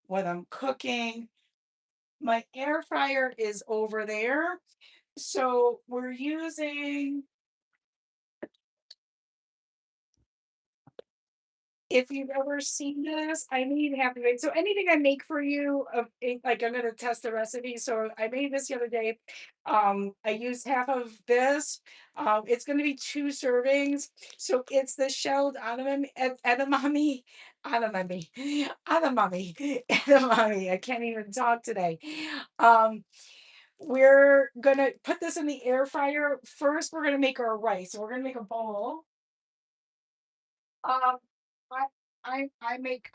when I'm cooking. My air fryer is over there. So we're using, if you've ever seen this, I made half of it. So anything I make for you, like I'm gonna test the recipe. So I made this the other day. I used half of this. It's gonna be 2 servings. So it's the shelled edamame, edamame. I can't even talk today. Um, we're gonna put this in the air fryer. First, we're gonna make our rice. So we're gonna make a bowl. Um, I I make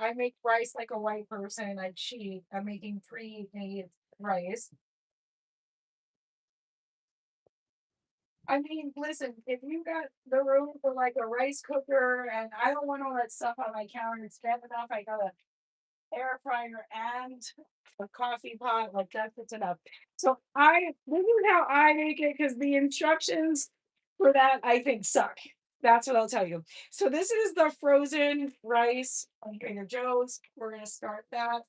rice like a white person. I cheat. I'm making pre-made rice. I mean, listen, if you got the room for like a rice cooker, and I don't want all that stuff on my counter, it's bad enough. I got a air fryer and a coffee pot. Like that's enough. So this is how I make it because the instructions for that I think suck. That's what I'll tell you. So this is the frozen rice on Trader Joe's. We're gonna start that.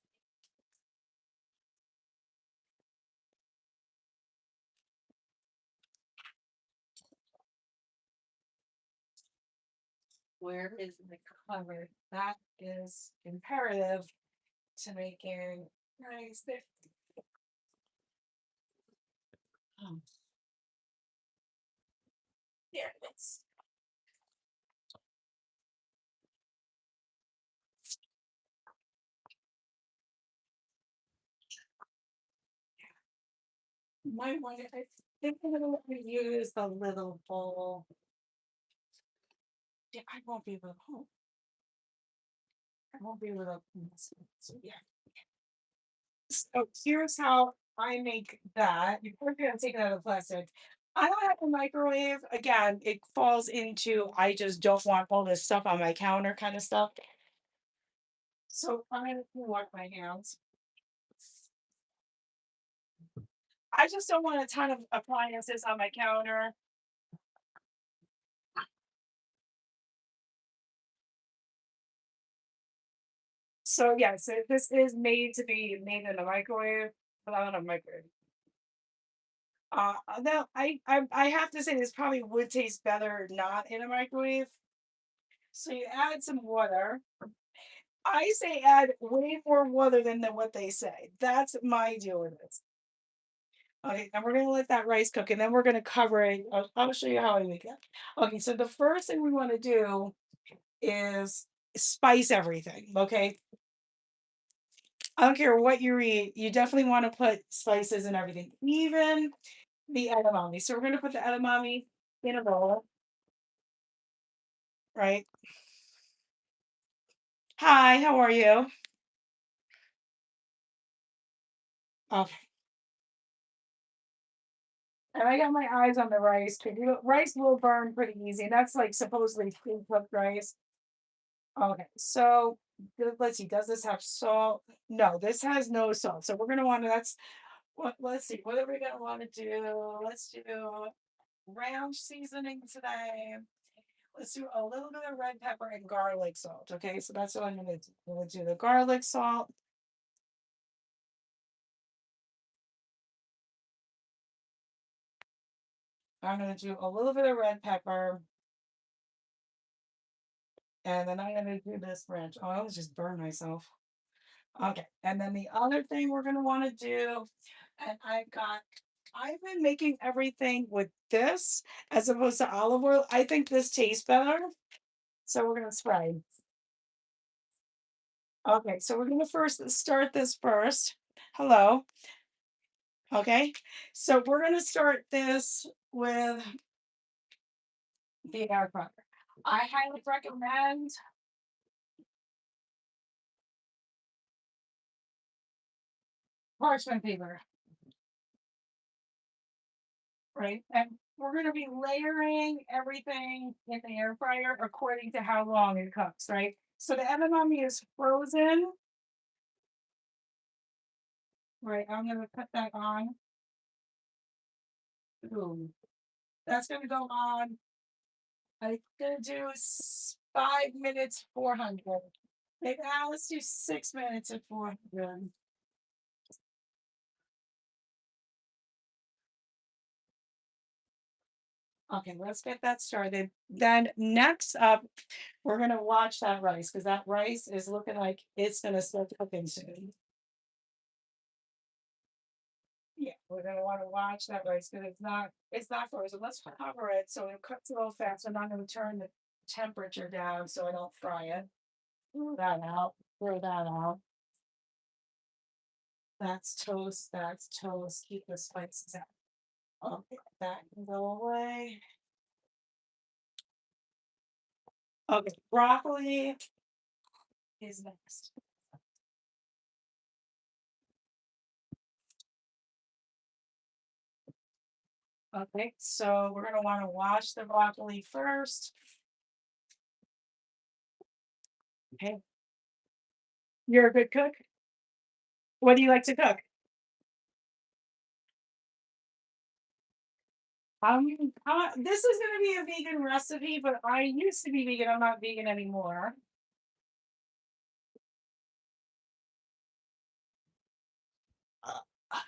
Where is the cover? That is imperative to making rice. Oh, there it is. My one, I think I'm gonna let me use the little bowl. Yeah, I won't be able to. Oh, I won't be able to. So yeah. So here's how I make that. Before you're gonna take it out of the plastic. I don't have a microwave. Again, it falls into I just don't want all this stuff on my counter kind of stuff. So I'm gonna wash my hands. I just don't want a ton of appliances on my counter. So yeah, so this is made to be made in a microwave without a microwave. No, I have to say this probably would taste better not in a microwave. So you add some water. I say add way more water than what they say. That's my deal with this. Okay, and we're gonna let that rice cook, and then we're gonna cover it. I'll show you how I make it. Okay, so the first thing we want to do is spice everything. Okay, I don't care what you eat, you definitely want to put spices and everything, even the edamame. So we're gonna put the edamame in a bowl, right? Hi, how are you? Okay. And I got my eyes on the rice because rice will burn pretty easy. And that's like supposedly pre-cooked rice. Okay, so let's see. Does this have salt? No, this has no salt. So we're gonna want to. That's what. Let's see. What are we gonna want to do? Let's do ranch seasoning today. Let's do a little bit of red pepper and garlic salt. Okay, so that's what I'm gonna do. I'm gonna do the garlic salt. I'm gonna do a little bit of red pepper, and then I'm gonna do this ranch. Oh, I was just burn myself. Okay, and then the other thing we're gonna want to do, and I've been making everything with this as opposed to olive oil. I think this tastes better, so we're gonna spray. Okay, so we're gonna first start this first. Hello. Okay, so we're gonna start this with the air fryer. I highly recommend parchment paper, right? And we're gonna be layering everything in the air fryer according to how long it cooks, right? So the edamame is frozen, right? I'm gonna put that on. Boom. That's gonna go on. I'm gonna do 5 minutes, 400. Maybe, let's do 6 minutes at 400. Okay, let's get that started. Then next up, we're gonna watch that rice because that rice is looking like it's gonna start cooking soon. Yeah, we're gonna want to watch that rice because it's not frozen. Let's cover it so it cooks a little fast. I'm not gonna turn the temperature down so I don't fry it. Throw that out. Throw that out. That's toast. That's toast. Keep the spices out. Okay, that can go away. Okay, broccoli is next. Okay, so we're gonna want to wash the broccoli first. Okay, you're a good cook. What do you like to cook? This is gonna be a vegan recipe, but I used to be vegan. I'm not vegan anymore. Uh,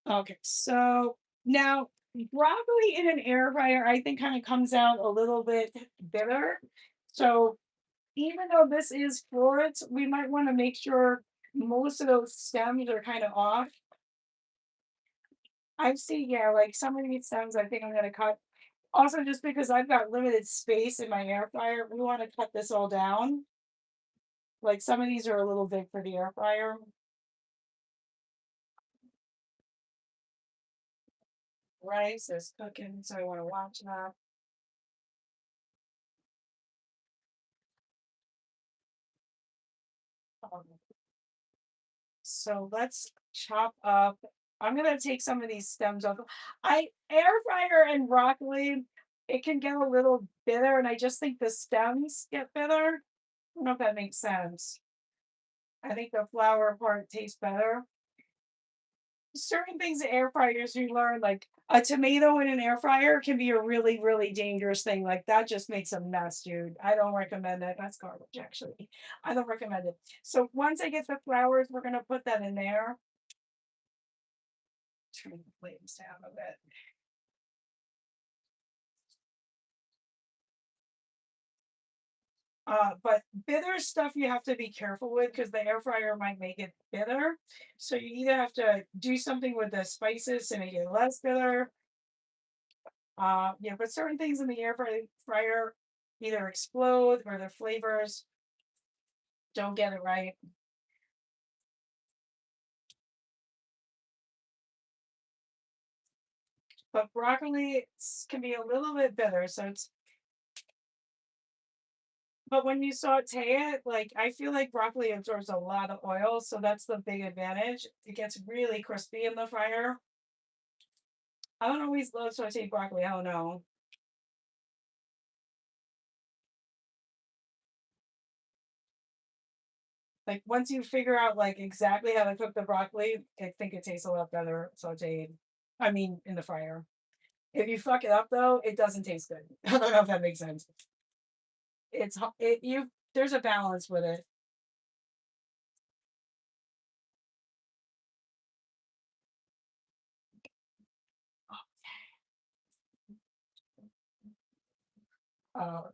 Okay, so now broccoli in an air fryer, I think, kind of comes out a little bit bitter. So even though this is florets, we might want to make sure most of those stems are kind of off. I've seen, yeah, like some of these stems, I think I'm gonna cut. Also, just because I've got limited space in my air fryer, we want to cut this all down. Like some of these are a little big for the air fryer. Rice is cooking, so I want to watch that. Um, So let's chop up. I'm gonna take some of these stems off. I air fryer and broccoli, it can get a little bitter, and I just think the stems get bitter. I don't know if that makes sense. I think the flour part tastes better. Certain things in air fryers you learn, like a tomato in an air fryer can be a really, really dangerous thing. Like that just makes a mess, dude. I don't recommend it. That's garbage, actually. I don't recommend it. So once I get the flowers, we're gonna put that in there. Turn the flames down a bit. But bitter stuff you have to be careful with because the air fryer might make it bitter. So you either have to do something with the spices to make it less bitter. Yeah, but certain things in the fryer either explode or the flavors don't get it right. But broccoli can be a little bit bitter, so it's. But when you saute it, like I feel like broccoli absorbs a lot of oil, so that's the big advantage. It gets really crispy in the fryer. I don't always love sauteed broccoli. I don't know. Like once you figure out like exactly how to cook the broccoli, I think it tastes a lot better sauteed. I mean, in the fryer. If you fuck it up though, it doesn't taste good. I don't know if that makes sense. You there's a balance with it. Oh,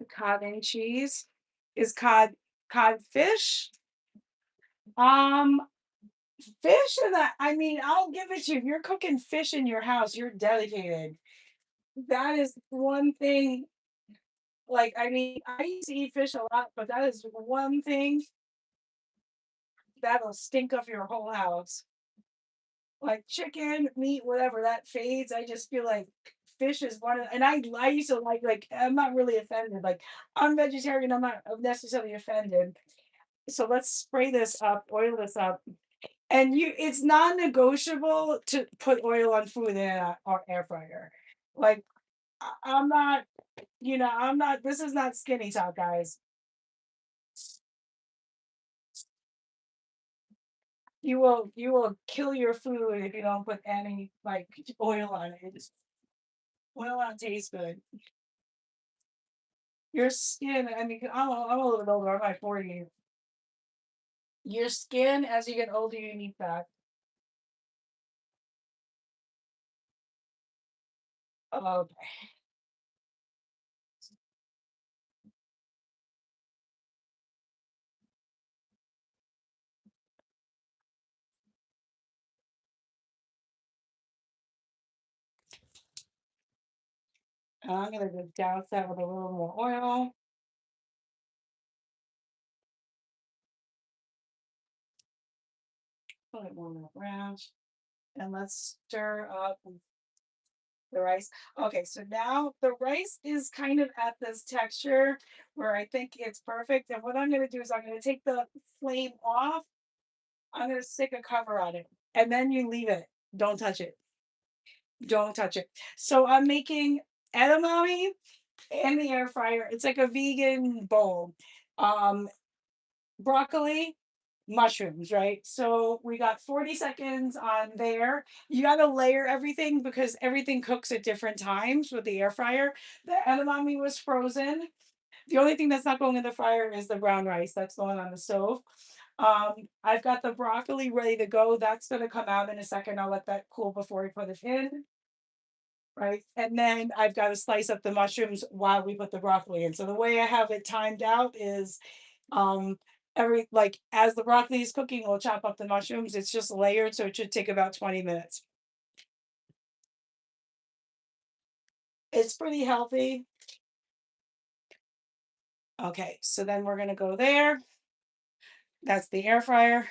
cod and cheese is codfish. Um, fish and that. I mean, I'll give it to you. If you're cooking fish in your house, you're dedicated. That is one thing. Like, I mean, I used to eat fish a lot, but that is one thing that'll stink up your whole house. Like chicken, meat, whatever that fades. I just feel like fish is one of, and I used to like I'm not really offended. Like I'm vegetarian, I'm not necessarily offended. So let's spray this up, oil this up. And it's non-negotiable to put oil on food in our air fryer. Like I'm not, I'm not. This is not skinny talk, guys. You will kill your food if you don't put any like oil on it. Oil on tastes good. Your skin, I mean, I'm a little bit older. I'm like 40. Your skin, as you get older, you need that. Okay. I'm gonna just douse that with a little more oil. Put it more around. And let's stir up the rice. Okay, so now the rice is kind of at this texture where I think it's perfect. And what I'm gonna do is I'm gonna take the flame off. I'm gonna stick a cover on it. And then you leave it. Don't touch it. Don't touch it. So I'm making edamame in the air fryer. It's like a vegan bowl. Um, Broccoli, mushrooms, right? So we got 40 seconds on there. You got to layer everything because everything cooks at different times with the air fryer. The edamame was frozen. The only thing that's not going in the fryer is the brown rice that's going on the stove. I've got the broccoli ready to go. That's going to come out in a second. I'll let that cool before we put it in. Right. And then I've got to slice up the mushrooms while we put the broccoli in. So the way I have it timed out is um every like as the broccoli is cooking, we'll chop up the mushrooms. It's just layered, so it should take about 20 minutes. It's pretty healthy. Okay, so then we're gonna go there. That's the air fryer.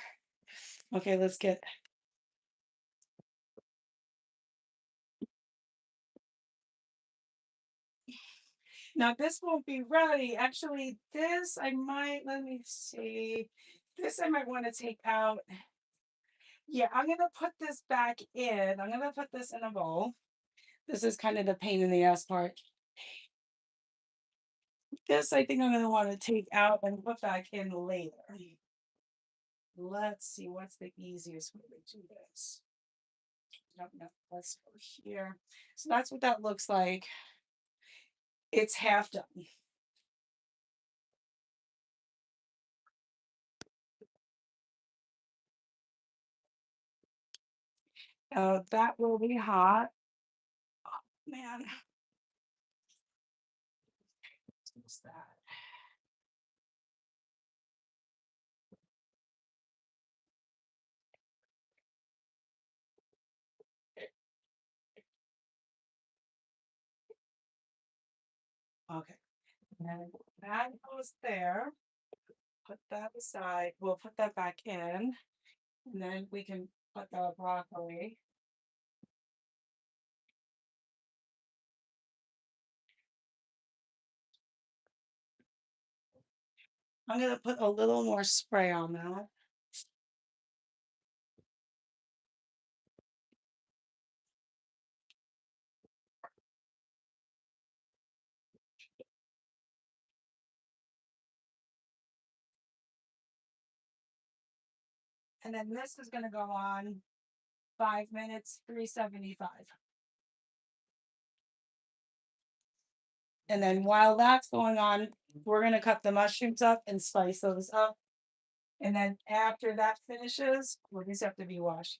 Okay, let's get now this won't be ready. Actually, this I might let me see. This I might want to take out. Yeah, I'm gonna put this back in. I'm gonna put this in a bowl. This is kind of the pain in the ass part. This I think I'm gonna want to take out and put back in later. Let's see what's the easiest way to do this. No, no, let's go here. So that's what that looks like. It's half done. That will be hot. Man, what's that? Okay, and that goes there. Put that aside. We'll put that back in, and then we can put the broccoli. I'm gonna put a little more spray on that. And then this is gonna go on 5 minutes, 375. And then while that's going on, we're gonna cut the mushrooms up and slice those up. And then after that finishes, well, these have to be washed.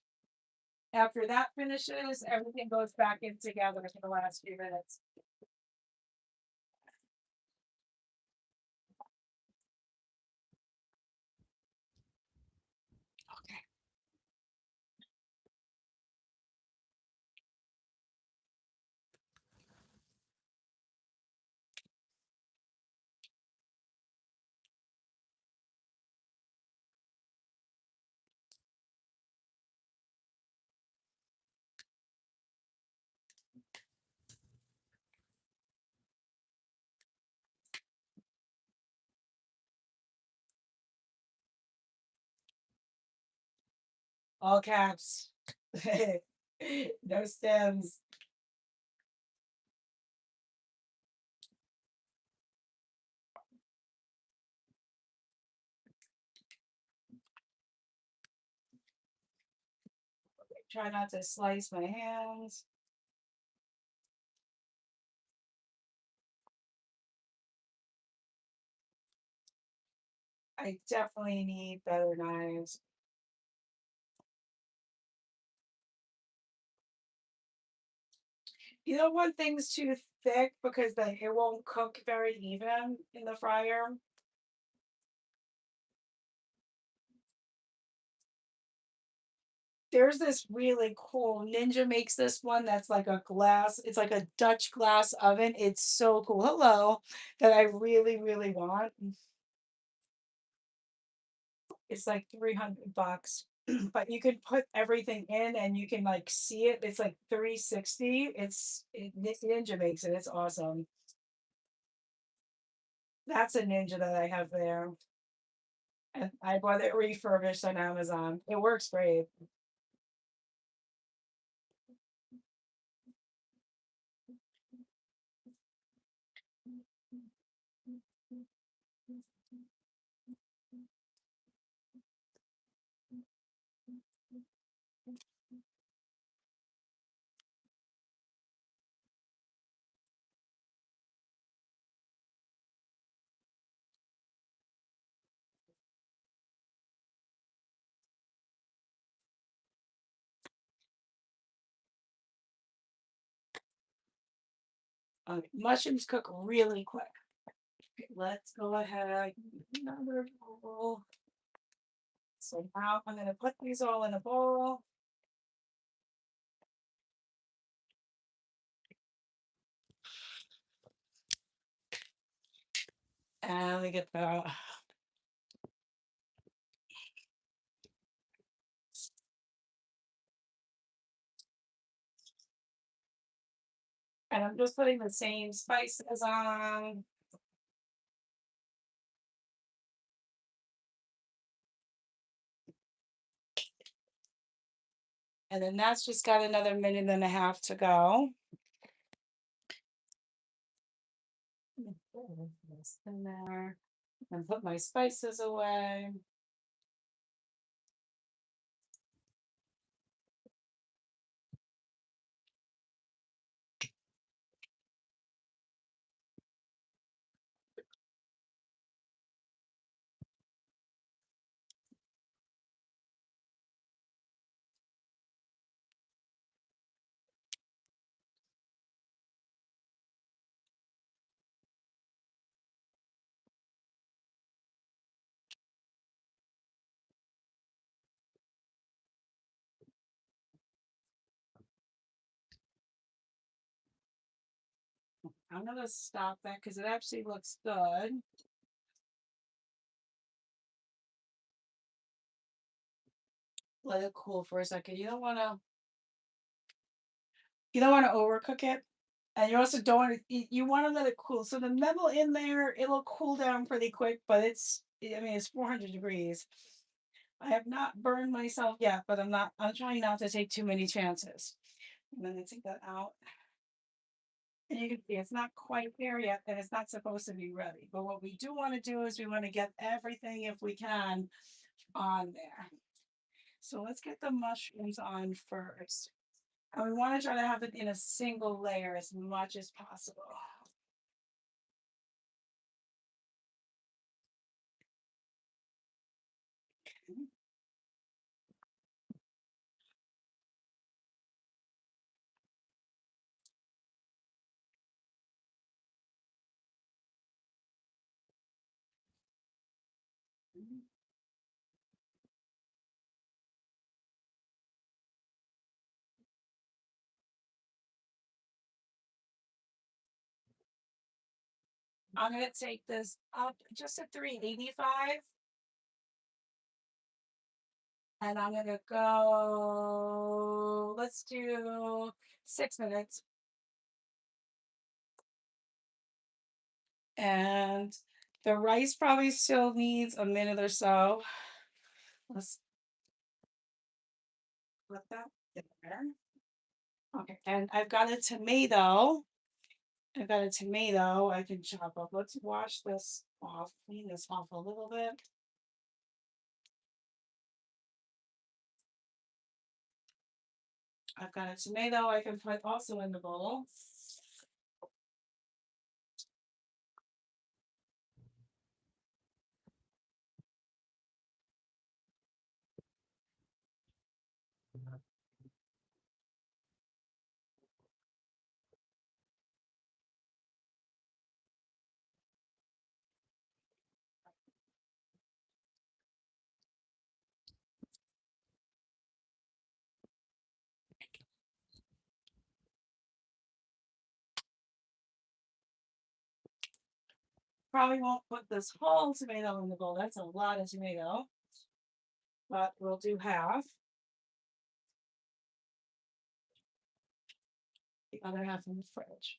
After that finishes, everything goes back in together for the last few minutes. Okay. All caps. No stems. Try not to slice my hands. I definitely need better knives. You don't want things too thick because then it won't cook very even in the fryer. There's this really cool Ninja makes this one that's like a glass, it's like a Dutch glass oven. It's so cool. Hello, that I really, really want. It's like 300 bucks. But you can put everything in and you can like see it. It's like 360. Ninja makes it. It's awesome. That's a Ninja that I have there. And I bought it refurbished on Amazon. It works great. Mushrooms cook really quick. Okay, let's go ahead. Another bowl. So now I'm going to put these all in a bowl. And we get the and I'm just putting the same spices on. And then that's just got another minute and a half to go. Put this in there and put my spices away. I'm gonna stop that because it actually looks good. Let it cool for a second. You don't want to overcook it. And you also don't want to, you want to let it cool. So the metal in there, it'll cool down pretty quick, but it's 400 degrees. I have not burned myself yet, but I'm trying not to take too many chances. I'm going to take that out. And you can see it's not quite there yet, and it's not supposed to be ready. But what we do want to do is we want to get everything, if we can, on there. So let's get the mushrooms on first. And we want to try to have it in a single layer as much as possible. I'm going to take this up just to 385. And I'm going to go, let's do 6 minutes. And the rice probably still needs a minute or so. Let's put that there. Okay, and I've got a tomato. I can chop up. Let's wash this off, clean this off a little bit. I've got a tomato I can put also in the bowl. Probably won't put this whole tomato in the bowl. That's a lot of tomato. But we'll do half. The other half in the fridge.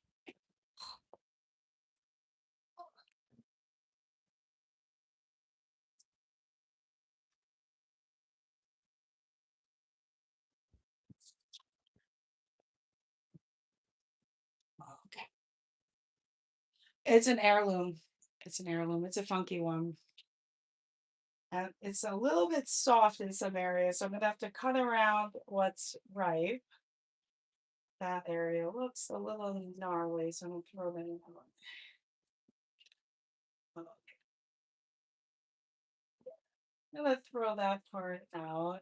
Okay. It's an heirloom. It's an heirloom. It's a funky one. And it's a little bit soft in some areas, so I'm gonna have to cut around what's ripe. That area looks a little gnarly, so I'm gonna throw that in. I'm gonna throw that part out.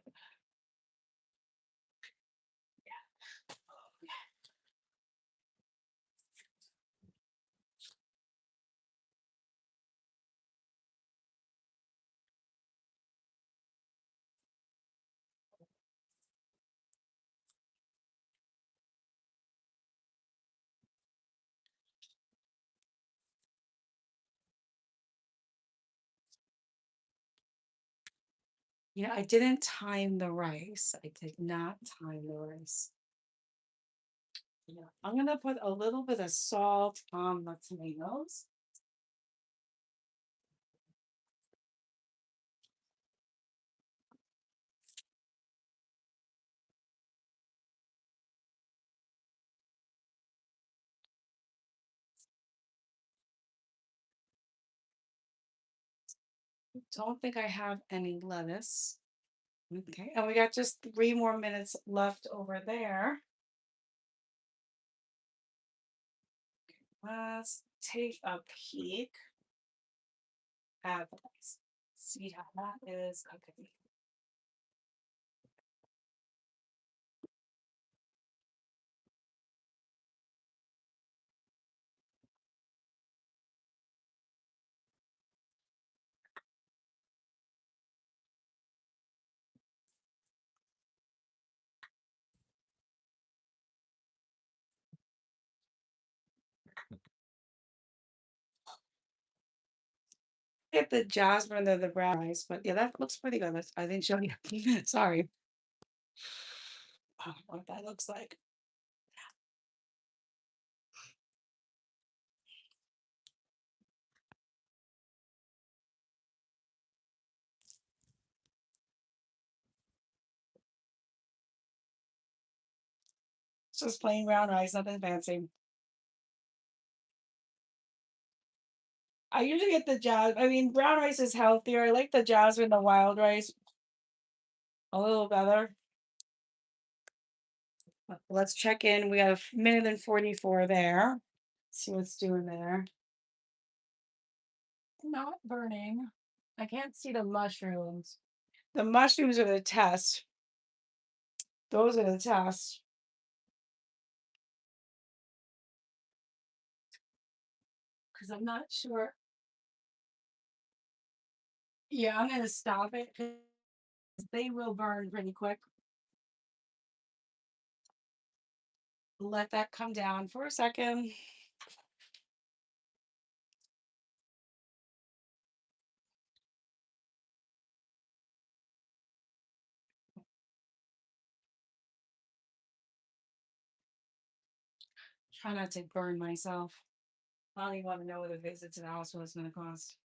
I didn't time the rice. I did not time the rice. I'm gonna put a little bit of salt on the tomatoes. Don't think I have any lettuce. Okay, and we got just 3 more minutes left over there. Let's take a peek at this. See how that is cooking. Get the jasmine or the brown rice, but yeah, that looks pretty good. I didn't show you. Sorry. What that looks like. It's just plain brown rice, nothing fancy. I usually get the brown rice is healthier. I like the jasmine, the wild rice a little better. Let's check in. We got a minute and 44 there. See what's doing there. Not burning. I can't see the mushrooms. The mushrooms are the test. Those are the tests. Because I'm not sure. Yeah, I'm going to stop it because they will burn pretty quick. Let that come down for a second. Try not to burn myself. I don't even want to know what a visit to the hospital is going to cost.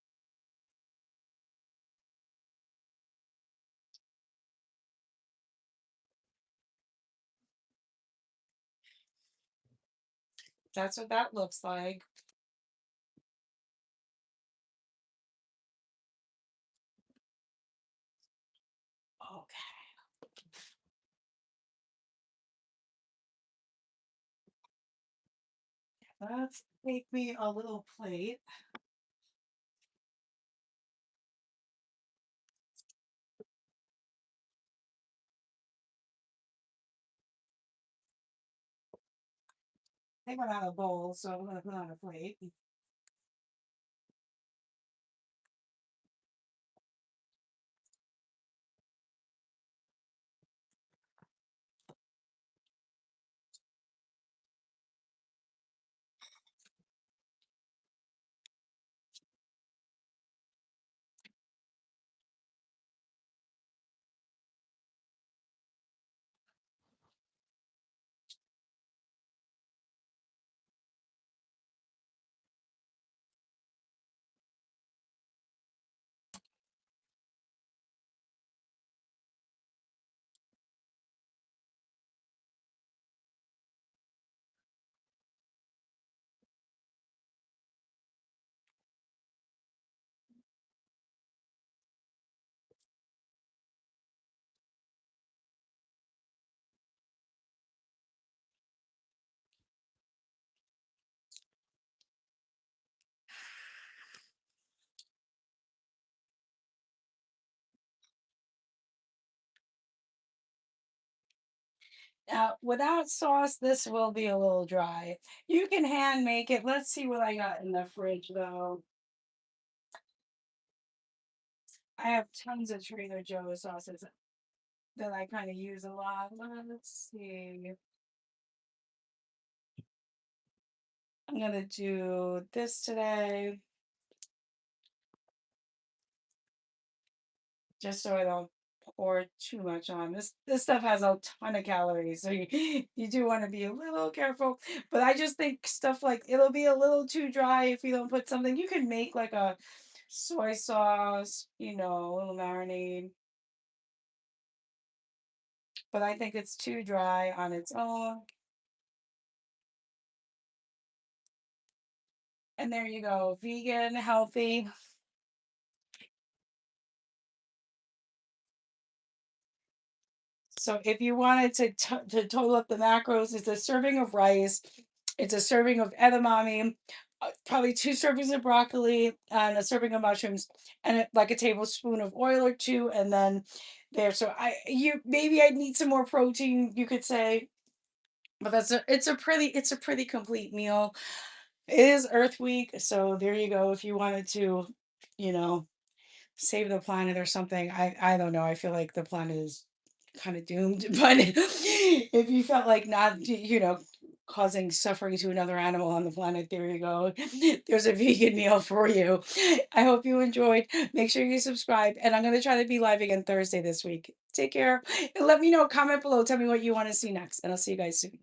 That's what that looks like. Okay. Let's make me a little plate. I think I'm out of bowl, so I'm gonna put on a plate. Now, without sauce, this will be a little dry. You can hand make it. Let's see what I got in the fridge, though. I have tons of Trader Joe's sauces that I kind of use a lot. Let's see. I'm gonna do this today, just so I don't pour too much on. This stuff has a ton of calories, so you do want to be a little careful. But I just think stuff like it'll be a little too dry if you don't put something. You can make like a soy sauce, a little marinade. But I think it's too dry on its own. And there you go, vegan, healthy. So if you wanted to total up the macros, it's a serving of rice, it's a serving of edamame, probably two servings of broccoli, and a serving of mushrooms, and like a tablespoon of oil or two, and then there. So maybe I need some more protein, you could say, but it's a pretty complete meal. It is Earth Week, so there you go. If you wanted to, you know, save the planet or something. I don't know. I feel like the planet is kind of doomed, but if you felt like not, causing suffering to another animal on the planet, there you go. There's a vegan meal for you. I hope you enjoyed. Make sure you subscribe, and I'm going to try to be live again Thursday this week. Take care and let me know. Comment below. Tell me what you want to see next, and I'll see you guys soon.